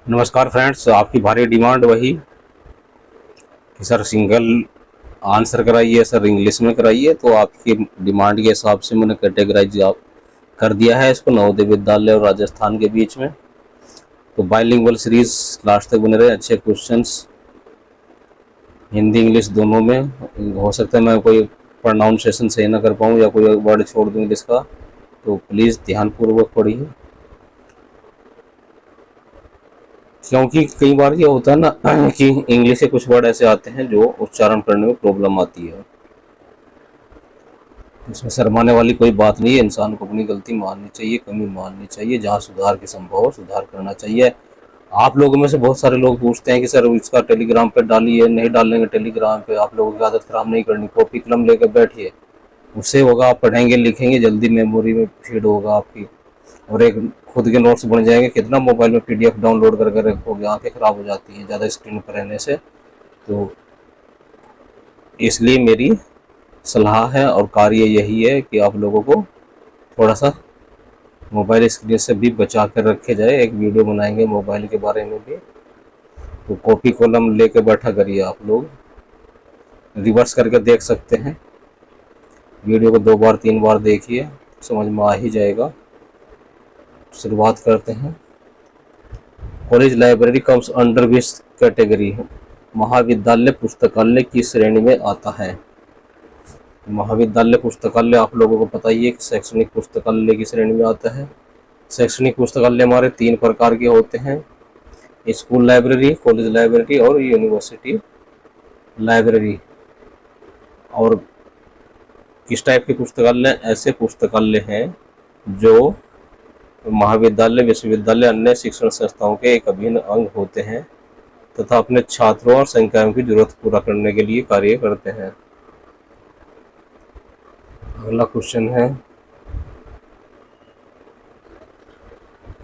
नमस्कार फ्रेंड्स, आपकी भारी डिमांड वही कि सर सिंगल आंसर कराइए, सर इंग्लिश में कराइए। तो आपकी डिमांड के हिसाब से मैंने कैटेगराइज आप कर दिया है इसको नवोदय विद्यालय और राजस्थान के बीच में। तो बाइलिंगुअल सीरीज लास्ट तक बने रहे, अच्छे क्वेश्चंस हिंदी इंग्लिश दोनों में। हो सकता है मैं कोई प्रोनाउंसिएशन सही ना कर पाऊँ या कोई वर्ड छोड़ दूँ इंग्लिश का, तो प्लीज़ ध्यानपूर्वक पढ़िए, क्योंकि कई बार ये होता है ना कि इंग्लिश के कुछ वर्ड ऐसे आते हैं जो उच्चारण करने में प्रॉब्लम आती है। इसमें शर्माने वाली कोई बात नहीं है, इंसान को अपनी गलती माननी चाहिए, कमी माननी चाहिए, जहाँ सुधार की संभव हो सुधार करना चाहिए। आप लोगों में से बहुत सारे लोग पूछते हैं कि सर इसका टेलीग्राम पे डालिए, नहीं डालेंगे टेलीग्राम पे। आप लोगों की आदत खराब नहीं करनी, कॉपी कलम लेकर बैठिए, उससे होगा आप पढ़ेंगे लिखेंगे जल्दी, मेमोरी में फीड होगा आपकी, और एक खुद के नोट्स बन जाएंगे। कितना मोबाइल में पीडीएफ डाउनलोड करके रखोगे, आंखें खराब हो जाती हैं ज़्यादा स्क्रीन पर रहने से। तो इसलिए मेरी सलाह है और कार्य यही है कि आप लोगों को थोड़ा सा मोबाइल स्क्रीन से भी बचा कर रखे जाए। एक वीडियो बनाएंगे मोबाइल के बारे में भी, तो कॉपी कलम लेके बैठा करिए। आप लोग रिवर्स करके देख सकते हैं, वीडियो को 2 बार 3 बार देखिए, समझ में आ ही जाएगा। शुरुआत करते हैं। College library comes under which category? महाविद्यालय पुस्तकालय की श्रेणी में आता है। महाविद्यालय पुस्तकालय आप लोगों को पता ही है कि शैक्षणिक पुस्तकालय की श्रेणी में आता है। शैक्षणिक पुस्तकालय हमारे 3 प्रकार के होते हैं, स्कूल लाइब्रेरी, कॉलेज लाइब्रेरी और यूनिवर्सिटी लाइब्रेरी। और किस टाइप के पुस्तकालय? ऐसे पुस्तकालय हैं जो महाविद्यालय, विश्वविद्यालय, अन्य शिक्षण संस्थाओं के एक अभिन्न अंग होते हैं तथा अपने छात्रों और संकायों की जरूरत पूरा करने के लिए कार्य करते हैं। अगला क्वेश्चन है,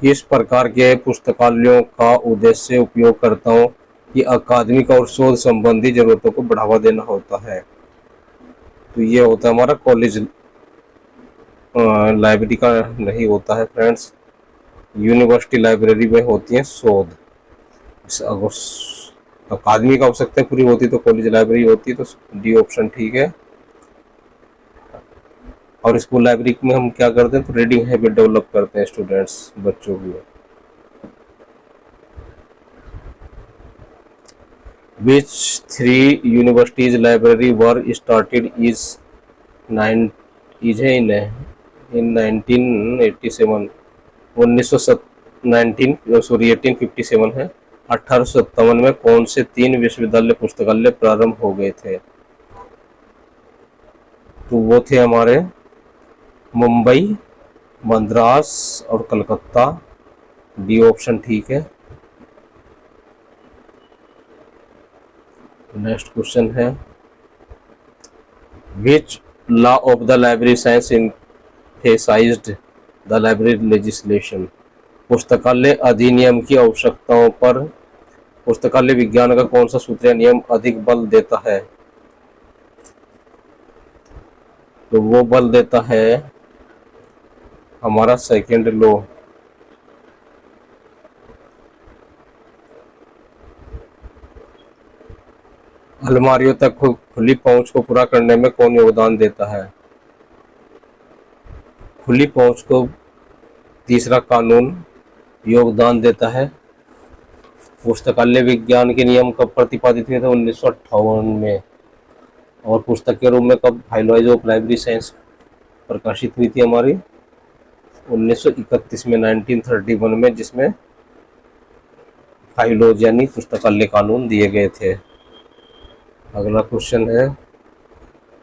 किस प्रकार के पुस्तकालयों का उद्देश्य उपयोगकर्ताओं की अकादमिक और शोध संबंधी जरूरतों को बढ़ावा देना होता है? तो ये होता है हमारा कॉलेज लाइब्रेरी का नहीं होता है फ्रेंड्स, यूनिवर्सिटी लाइब्रेरी में होती है शोध। अकादमिक आवश्यकता पूरी होती तो कॉलेज लाइब्रेरी होती, तो डी ऑप्शन ठीक है। और स्कूल लाइब्रेरी में हम क्या करते हैं, तो रीडिंग हैबिट डेवलप करते हैं स्टूडेंट्स, बच्चों की। Which 3 universities library were started is in 1987? 1857 है। 1857 में कौन से 3 विश्वविद्यालय पुस्तकालय प्रारंभ हो गए थे? तो वो थे हमारे मुंबई, मद्रास और कलकत्ता। डी ऑप्शन ठीक है। नेक्स्ट क्वेश्चन है, which law of the library science synthesized the library legislation? पुस्तकालय अधिनियम की आवश्यकताओं पर पुस्तकालय विज्ञान का कौन सा सूत्र या नियम अधिक बल देता है? तो वो बल देता है हमारा सेकंड लॉ। अलमारियों तक खुली पहुंच को पूरा करने में कौन योगदान देता है? खुली पहुंच को तीसरा कानून योगदान देता है। पुस्तकालय विज्ञान के नियम कब प्रतिपादित हुए थे? 1958 में। और पुस्तक के रूप में कब फाइलोलॉजी ऑफ लाइब्रेरी साइंस प्रकाशित हुई थी हमारी? 1931 में, 1931 में, जिसमें फाइलोलॉजी यानी पुस्तकालय कानून दिए गए थे। अगला क्वेश्चन है,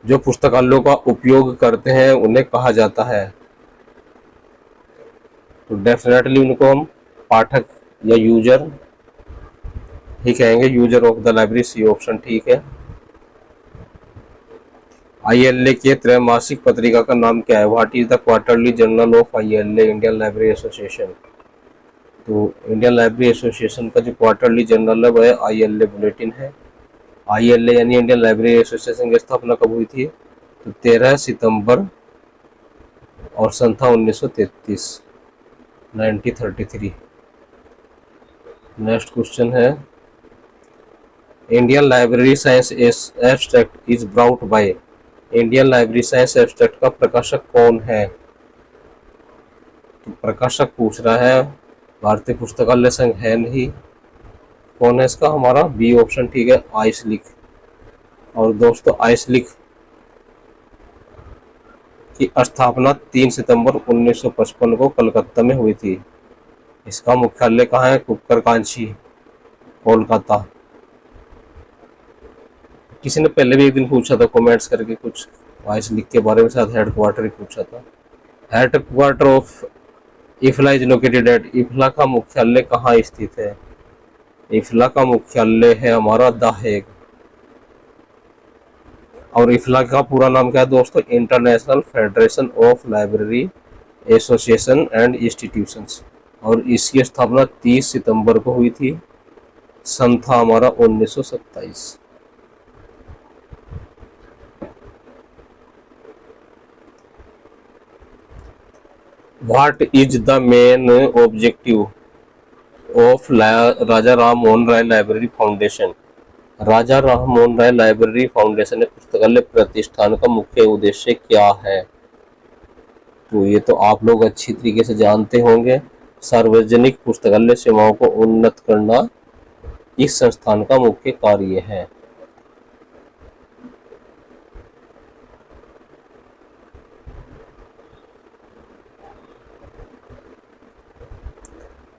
जो पुस्तकालयों का उपयोग करते हैं उन्हें कहा जाता है? तो डेफिनेटली उनको हम पाठक या यूजर ही कहेंगे, user of the library. C option ठीक है। आईएलए के त्रैमासिक पत्रिका का नाम क्या है? What is the quarterly journal of ILA, Indian library association? तो इंडियन लाइब्रेरी एसोसिएशन का जो क्वार्टरली जर्नल है वह आईएलए बुलेटिन है। आईएलए यानी इंडियन लाइब्रेरी एसोसिएशन की स्थापना कब हुई थी? तो 13 सितंबर और सन था 1933, 1933। नेक्स्ट क्वेश्चन है, Indian library science abstract is brought by. Indian library science abstract का प्रकाशक कौन है? तो प्रकाशक पूछ रहा है, भारतीय पुस्तकालय संघ है नहीं। कौन है इसका? हमारा बी ऑप्शन ठीक है, आइसलिक। और दोस्तों आइसलिक की स्थापना 3 सितंबर 1955 को कलकत्ता में हुई थी। इसका मुख्यालय कहाँ है? कुक्करकांची, कोलकाता। किसी ने पहले भी एक दिन पूछा था कमेंट्स करके कुछ आइसलिक के बारे में, शायद हेडक्वार्टर ही पूछा था। Headquarter of IFLA is located at. IFLA का मुख्यालय कहाँ स्थित है? इफला का मुख्यालय है हमारा द हेग। और इफला का पूरा नाम क्या है दोस्तों? International federation of library association and institutions. और इसकी स्थापना 30 सितंबर को हुई थी। सन था हमारा 1927। What is the main objective of Raja Ram Mohan Roy library foundation? Raja Ram Mohan Roy library foundation पुस्तकालय प्रतिष्ठान का मुख्य उद्देश्य क्या है? तो ये तो आप लोग अच्छी तरीके से जानते होंगे। सार्वजनिक पुस्तकालय सेवाओं को उन्नत करना इस संस्थान का मुख्य कार्य है।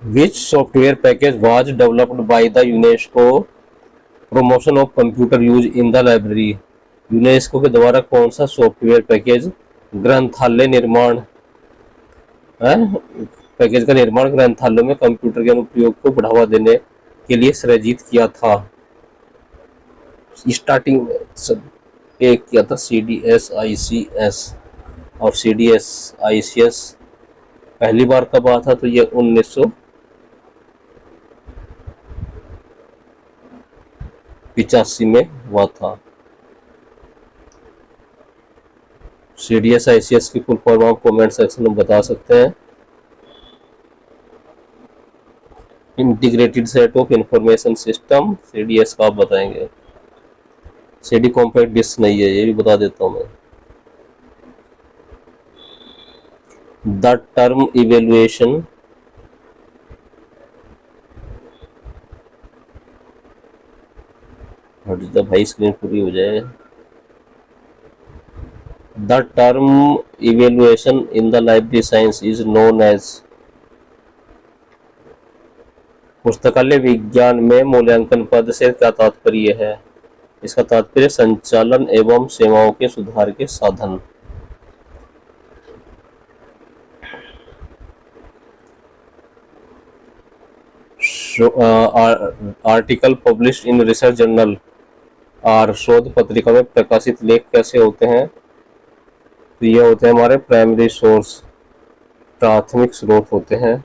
Which software package was developed by the UNESCO promotion of computer use in the library? UNESCO के द्वारा कौन सा सॉफ्टवेयर पैकेज ग्रंथालय निर्माण पैकेज का निर्माण ग्रंथालयों में कंप्यूटर के अनुप्रयोग को बढ़ावा देने के लिए सृजित किया था? स्टार्टिंग में सब एक किया था CDS-ICS और CDS-ICS पहली बार कब आया था? तो ये 1985 में हुआ था। CDS-ICS की फुल फॉर्म आप कमेंट सेक्शन में बता सकते हैं। Integrated set of information system, CDS का आप बताएंगे। CD कॉम्पैक्ट डिस्क नहीं है, ये भी बता देता हूँ मैं। द टर्म इवेल्युएशन भाई स्क्रीन पूरी हो जाए। The term evaluation in the library science is known as. पुस्तकालय विज्ञान में मूल्यांकन पद से क्या तात्पर्य है? इसका तात्पर्य संचालन एवं सेवाओं के सुधार के साधन। Article published in research journal और शोध पत्रिका में प्रकाशित लेख कैसे होते हैं? तो ये होते हैं हमारे प्राइमरी सोर्स, प्राथमिक स्रोत होते हैं।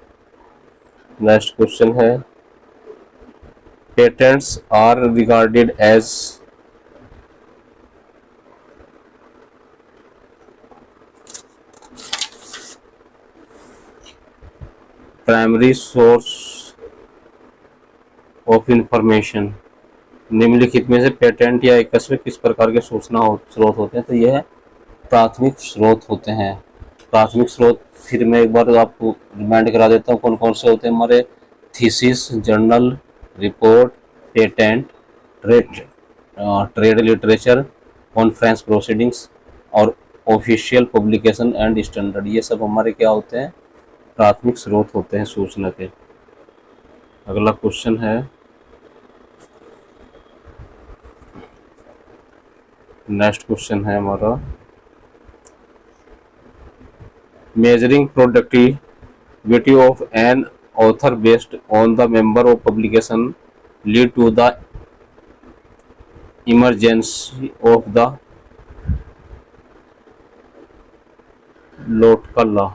नेक्स्ट क्वेश्चन है, patents are regarded as. Primary source of information. निम्नलिखित में से पेटेंट या एकस्व किस प्रकार के सूचना स्रोत होते हैं? तो यह प्राथमिक स्रोत होते हैं। प्राथमिक स्रोत फिर मैं एक बार आपको रिमाइंड करा देता हूँ कौन कौन से होते हैं हमारे। Thesis, journal, report, patent, trade literature, conference proceedings और ऑफिशियल पब्लिकेशन एंड स्टैंडर्ड। ये सब हमारे क्या होते हैं? प्राथमिक स्रोत होते हैं सूचना के। अगला क्वेश्चन है, नेक्स्ट क्वेश्चन है हमारा, measuring productivity of an author based on the number of publication lead to the emergence of the लोटका law.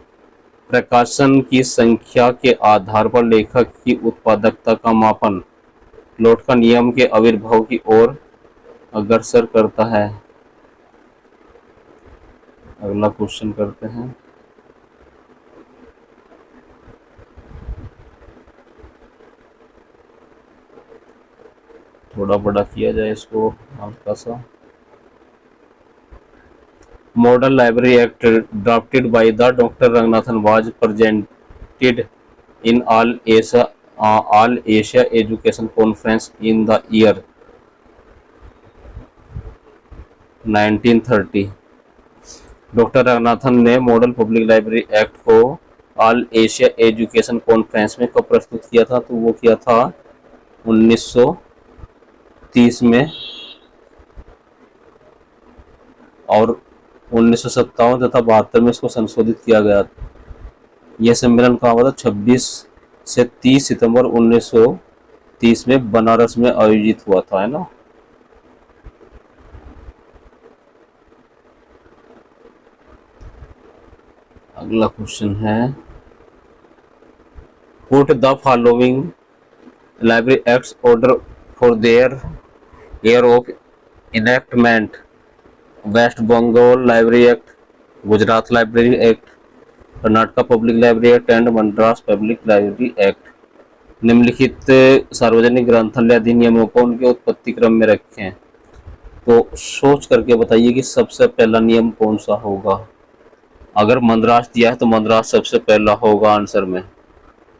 प्रकाशन की संख्या के आधार पर लेखक की उत्पादकता का मापन लोटका नियम के आविर्भाव की ओर अग्रसर करता है। अगला क्वेश्चन करते हैं, थोड़ा बड़ा किया जाए इसको हल्का सा। Model library act drafted by the doctor Ranganathan was presented in all Asia Education Conference in the year 1930। Doctor Ranganathan ने मॉडल पब्लिक लाइब्रेरी एक्ट को ऑल एशिया एजुकेशन कॉन्फ्रेंस में कब प्रस्तुत किया था? तो वो किया था 1930 में, और 1957 तथा 72 में इसको संशोधित किया गया। यह सम्मेलन कहाँ हुआ था? 26 से 30 सितंबर 1930 में बनारस में आयोजित हुआ था, है ना। अगला क्वेश्चन है, put the following library acts order for their year of enactment. West Bengal library act, Gujarat library act, Karnataka public library act and Madras public library act. निम्नलिखित सार्वजनिक ग्रंथालय अधिनियमों को उनके उत्पत्ति क्रम में रखें। तो सोच करके बताइए कि सबसे पहला नियम कौन सा होगा। अगर मद्रास दिया है तो मद्रास सबसे पहला होगा आंसर में।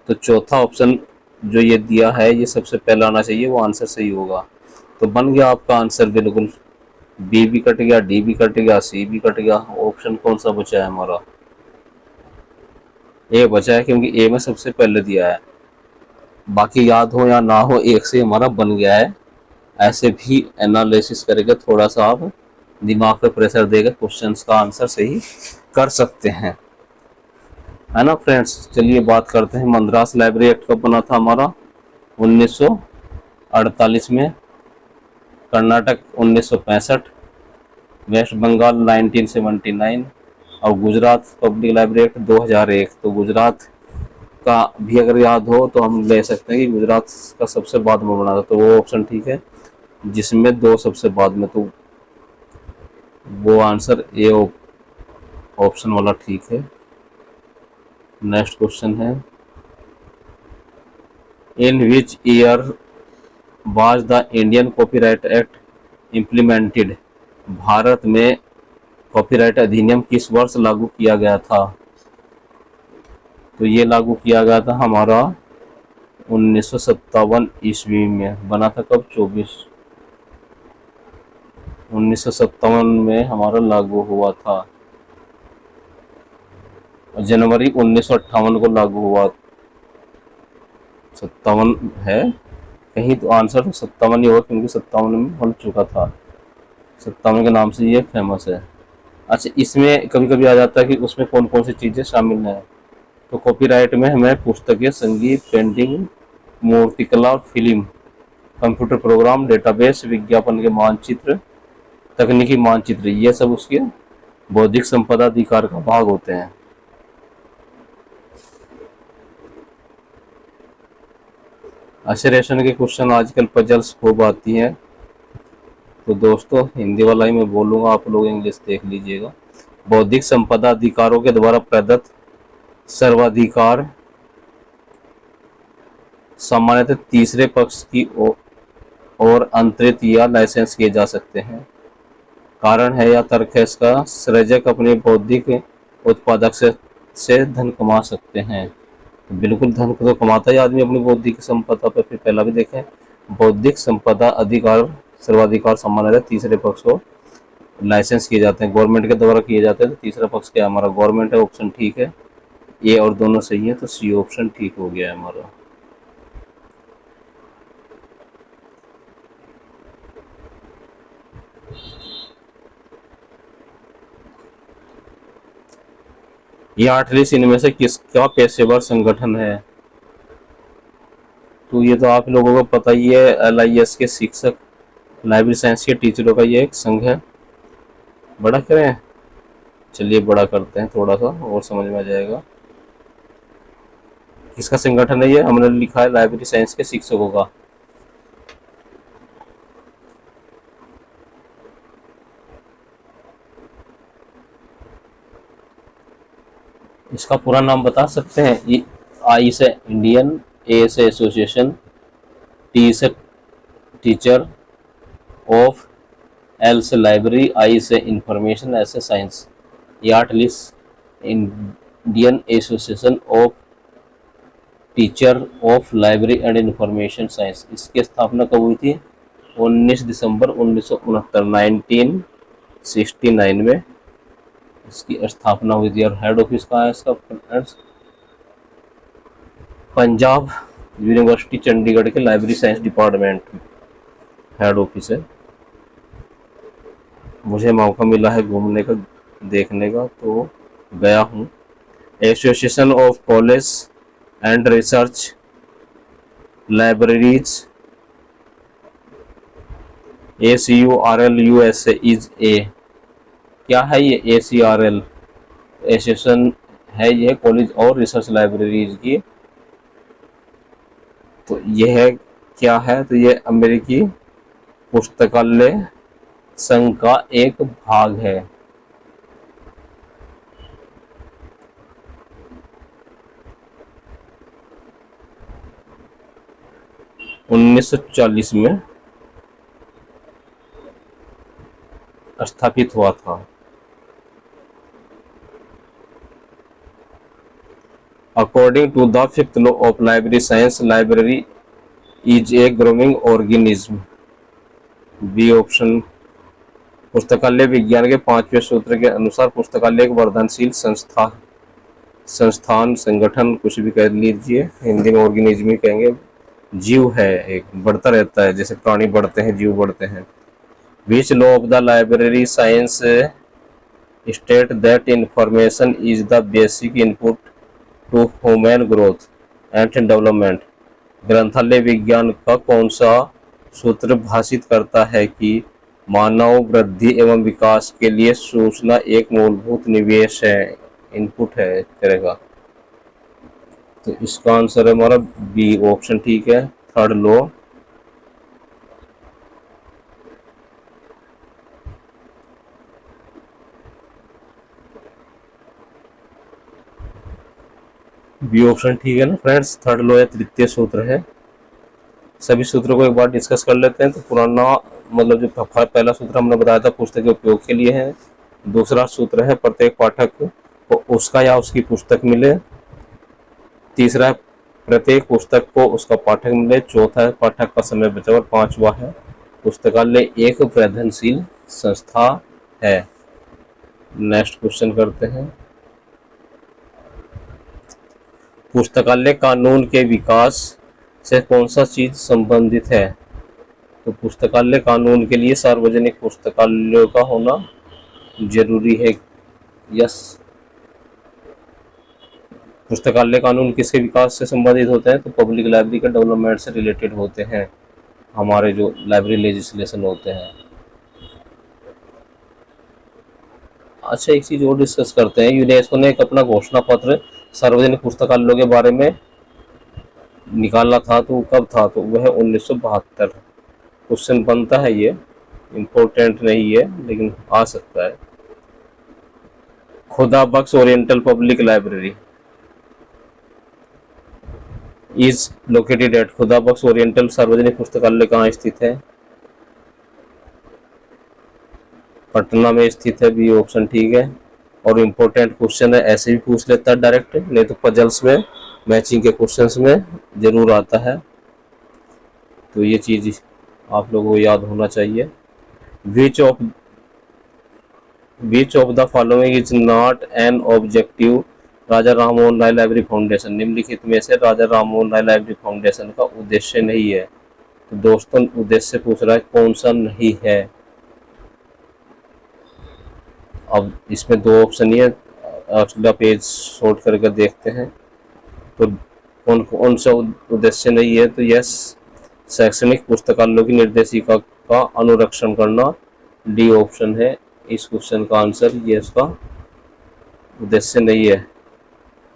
तो चौथा ऑप्शन जो ये दिया है ये सबसे पहला आना चाहिए, वो आंसर सही होगा। तो बन गया आपका आंसर बिल्कुल। बी भी कट गया, डी भी कट गया, सी भी कट गया। ऑप्शन कौन सा बचा है हमारा? ए बचा है, क्योंकि ए में सबसे पहले दिया है। बाकी याद हो या ना हो, एक से हमारा बन गया है। ऐसे भी एनालिसिस करके थोड़ा सा आप दिमाग पे प्रेशर देकर क्वेश्चंस का आंसर सही कर सकते हैं, है ना फ्रेंड्स। चलिए बात करते हैं मद्रास लाइब्रेरी एक्ट कब बना था हमारा? 1948 में, कर्नाटक 1965, वेस्ट बंगाल 1979 और गुजरात पब्लिक लाइब्रेरी एक्ट 2001। तो गुजरात का भी अगर याद हो तो हम ले सकते हैं कि गुजरात का सबसे बाद में बना था, तो वो ऑप्शन ठीक है जिसमें दो सबसे बाद में, तो वो आंसर ए ऑप्शन वाला ठीक है। नेक्स्ट क्वेश्चन है, in which year was the Indian copyright act implemented. भारत में कॉपीराइट अधिनियम किस वर्ष लागू किया गया था? तो ये लागू किया गया था हमारा 1957 ईस्वी में। बना था कब? 1957 में हमारा लागू हुआ था। जनवरी 1958 को लागू हुआ। 57 है कहीं, तो आंसर तो 57 ही होगा, क्योंकि 57 में बन चुका था। 57 के नाम से ये फेमस है। अच्छा, इसमें कभी कभी आ जाता है कि उसमें कौन कौन सी चीज़ें शामिल हैं। तो कॉपीराइट में हमें पुस्तकें, संगीत, पेंटिंग, मूर्तिकला, फिल्म, कंप्यूटर प्रोग्राम, डेटाबेस, विज्ञापन के मानचित्र, तकनीकी मानचित्र, ये सब उसके बौद्धिक संपदा अधिकार का भाग होते हैं। अशरेशन के क्वेश्चन आजकल पजल्स खूब आती हैं, तो दोस्तों हिंदी वाला ही मैं बोलूँगा, आप लोग इंग्लिश देख लीजिएगा। बौद्धिक संपदा अधिकारों के द्वारा प्रदत्त सर्वाधिकार सामान्यतः तीसरे पक्ष की ओर अंतरित या लाइसेंस किए जा सकते हैं। कारण है या तर्क है इसका, सृजक अपने बौद्धिक उत्पादक से धन कमा सकते हैं। बिल्कुल धन को तो कमाता है आदमी अपनी बौद्धिक संपदा पर। फिर पहला भी देखें, बौद्धिक संपदा अधिकार सर्वाधिकार सामान्यतः तीसरे पक्ष को लाइसेंस किए जाते हैं, गवर्नमेंट के द्वारा किए जाते हैं। तो तीसरा पक्ष क्या हमारा? गवर्नमेंट है। ऑप्शन ठीक है, ए और दोनों सही है, तो सी ऑप्शन ठीक हो गया है हमारा। ये आर्टलिस्ट इनमें से किसका पेशेवर संगठन है? तो ये तो आप लोगों को पता ही है, LIS के शिक्षक, लाइब्रेरी साइंस के टीचरों का ये एक संघ है। बड़ा करें, चलिए बड़ा करते हैं थोड़ा सा और समझ में आ जाएगा। किसका संगठन है ये? हमने लिखा है लाइब्रेरी साइंस के शिक्षकों का। इसका पूरा नाम बता सकते हैं? आई से इंडियन, ए से एसोसिएशन, टी से टीचर ऑफ एल से लाइब्रेरी, आई से इंफॉर्मेशन, एस से science. IATLIS Indian association of teacher of library and information science, इसकी स्थापना कब हुई थी? 19 दिसंबर 1969, 1969 में इसकी स्थापना हुई थी। और हेड ऑफिस कहाँ है इसका? पंजाब यूनिवर्सिटी चंडीगढ़ के library science department head office है। मुझे मौका मिला है घूमने का, देखने का, तो गया हूँ। Association of college and research libraries, ACURL USA is a, क्या है ये? ACRL एसोसिएशन है, यह कॉलेज और रिसर्च लाइब्रेरीज की। तो यह क्या है? तो यह अमेरिकी पुस्तकालय संघ का एक भाग है। उन्नीस सौ 40 में स्थापित हुआ था। According to the 5th law of library science, library is a growing organism. B option. पुस्तकालय विज्ञान के 5वें सूत्र के अनुसार पुस्तकालय एक वर्धनशील संस्थान, संगठन, कुछ भी कह लीजिए, हिंदी में ऑर्गेनिज्म ही कहेंगे। जीव है, एक बढ़ता रहता है, जैसे प्राणी बढ़ते हैं, जीव बढ़ते हैं। Which law of the library science state that information is the basic input to human growth and development. ग्रंथालय विज्ञान का कौन सा सूत्र भाषित करता है कि मानव वृद्धि एवं विकास के लिए सूचना एक मूलभूत निवेश है, इनपुट है एक तरह का? तो इसका आंसर है हमारा बी ऑप्शन, ठीक है, थर्ड लॉ। बी ऑप्शन ठीक है ना फ्रेंड्स, थर्ड लॉ या तृतीय सूत्र है। सभी सूत्रों को एक बार डिस्कस कर लेते हैं। तो पुराना मतलब जो पहला सूत्र हमने बताया था पुस्तक के उपयोग के लिए है। दूसरा सूत्र है प्रत्येक पाठक को उसका या उसकी पुस्तक मिले। तीसरा है प्रत्येक पुस्तक को उसका पाठक मिले। चौथा है पाठक का समय बचे। और पांचवा है पुस्तकालय एक वर्धनशील संस्था है। नेक्स्ट क्वेश्चन करते हैं। पुस्तकालय कानून के विकास से कौन सा चीज संबंधित है? तो पुस्तकालय कानून के लिए सार्वजनिक पुस्तकालयों का होना जरूरी है। यस। पुस्तकालय कानून किसके विकास से संबंधित होते हैं? तो पब्लिक लाइब्रेरी के डेवलपमेंट से रिलेटेड होते हैं, हमारे जो लाइब्रेरी लेजिस्लेशन होते हैं। अच्छा, एक चीज और डिस्कस करते हैं। यूनेस्को ने एक अपना घोषणा पत्र सार्वजनिक पुस्तकालयों के बारे में निकाला था, तो कब था? तो वह 1972। क्वेश्चन बनता है, ये इम्पोर्टेंट नहीं है लेकिन आ सकता है। Khuda Bakhsh oriental public library is located at, Khuda Bakhsh oriental सार्वजनिक पुस्तकालय कहाँ स्थित है? पटना में स्थित है। बी ऑप्शन ठीक है। और इम्पोर्टेंट क्वेश्चन है, ऐसे भी पूछ लेता है डायरेक्ट, नहीं तो पजल्स में, मैचिंग के क्वेश्चंस में जरूर आता है। तो ये चीज आप लोगों को याद होना चाहिए। Which of the following is not an objective Raja Rammohan Roy library foundation, निम्नलिखित में से राजा राममोहन राय लाइब्रेरी फाउंडेशन का उद्देश्य नहीं है। तो दोस्तों उद्देश्य पूछ रहा है, कौन सा नहीं है? अब इसमें दो ऑप्शन ही है, अगला पेज शॉर्ट करके देखते हैं। तो कौन सा उद्देश्य नहीं है? तो यस, शैक्षणिक पुस्तकालयों की निर्देशिका का अनुरक्षण करना। डी ऑप्शन है इस क्वेश्चन का आंसर, ये इसका उद्देश्य नहीं है।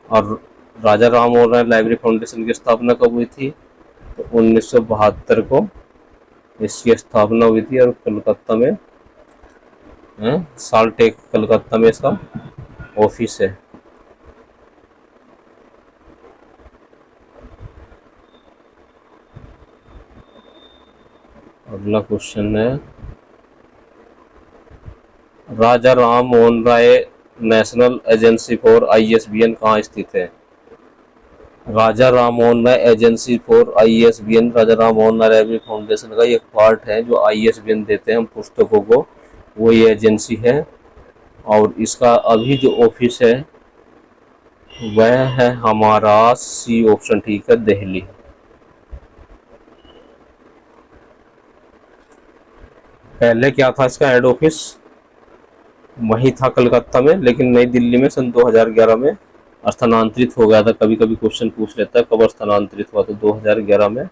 और राजा राममोहन राय लाइब्रेरी फाउंडेशन की स्थापना कब हुई थी? तो 1972 को इसकी स्थापना हुई थी। और कलकत्ता में साल्टेक, कलकत्ता में इसका ऑफिस है। अगला क्वेश्चन है, Raja Ram Mohan Roy national agency for ISBN कहाँ स्थित है? Raja Ram Mohan Roy agency for ISBN Raja Ram Mohan Roy library foundation का एक पार्ट है जो ISBN देते हैं हम पुस्तकों को, वो ये एजेंसी है। और इसका अभी जो ऑफिस है वह है हमारा सी ऑप्शन, ठीक है, दिल्ली। पहले क्या था इसका हेड ऑफिस, वही था कलकत्ता में, लेकिन नई दिल्ली में सन 2011 में स्थानांतरित हो गया था। कभी कभी क्वेश्चन पूछ लेता है कब स्थानांतरित हुआ, तो 2011 में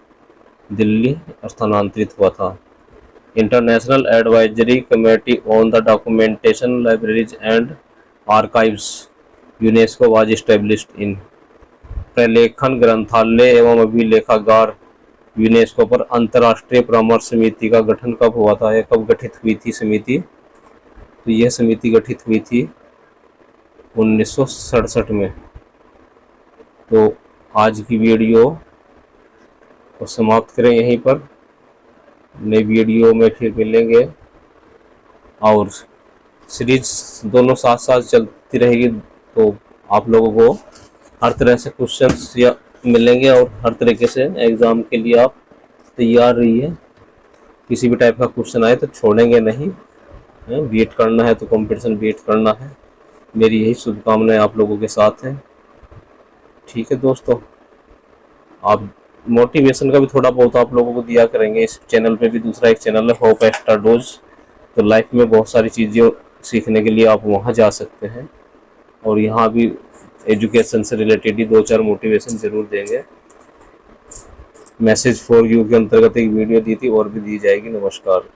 दिल्ली स्थानांतरित हुआ था। International advisory committee on the documentation libraries and archives UNESCO was established in. प्रलेखन ग्रंथालय एवं अभिलेखागार यूनेस्को पर अंतर्राष्ट्रीय परामर्श समिति का गठन कब हुआ था, या कब गठित हुई थी समिति? तो यह समिति गठित हुई थी 1967 में। तो आज की वीडियो को समाप्त करें यहीं पर, नई वीडियो में फिर मिलेंगे और सीरीज दोनों साथ साथ चलती रहेगी, तो आप लोगों को हर तरह से क्वेश्चंस या मिलेंगे और हर तरीके से एग्ज़ाम के लिए आप तैयार रहिए। किसी भी टाइप का क्वेश्चन आए तो छोड़ेंगे नहीं, बीट करना है तो कंपटीशन बीट करना है। मेरी यही शुभकामनाएं आप लोगों के साथ हैं। ठीक है दोस्तों, आप मोटिवेशन का भी थोड़ा बहुत आप लोगों को दिया करेंगे। इस चैनल पे भी दूसरा एक चैनल है होप एक्स्ट्रा डोज, तो लाइफ में बहुत सारी चीज़ें सीखने के लिए आप वहाँ जा सकते हैं, और यहाँ भी एजुकेशन से रिलेटेड ही 2-4 मोटिवेशन ज़रूर देंगे। मैसेज फॉर यू के अंतर्गत एक वीडियो दी थी और भी दी जाएगी। नमस्कार।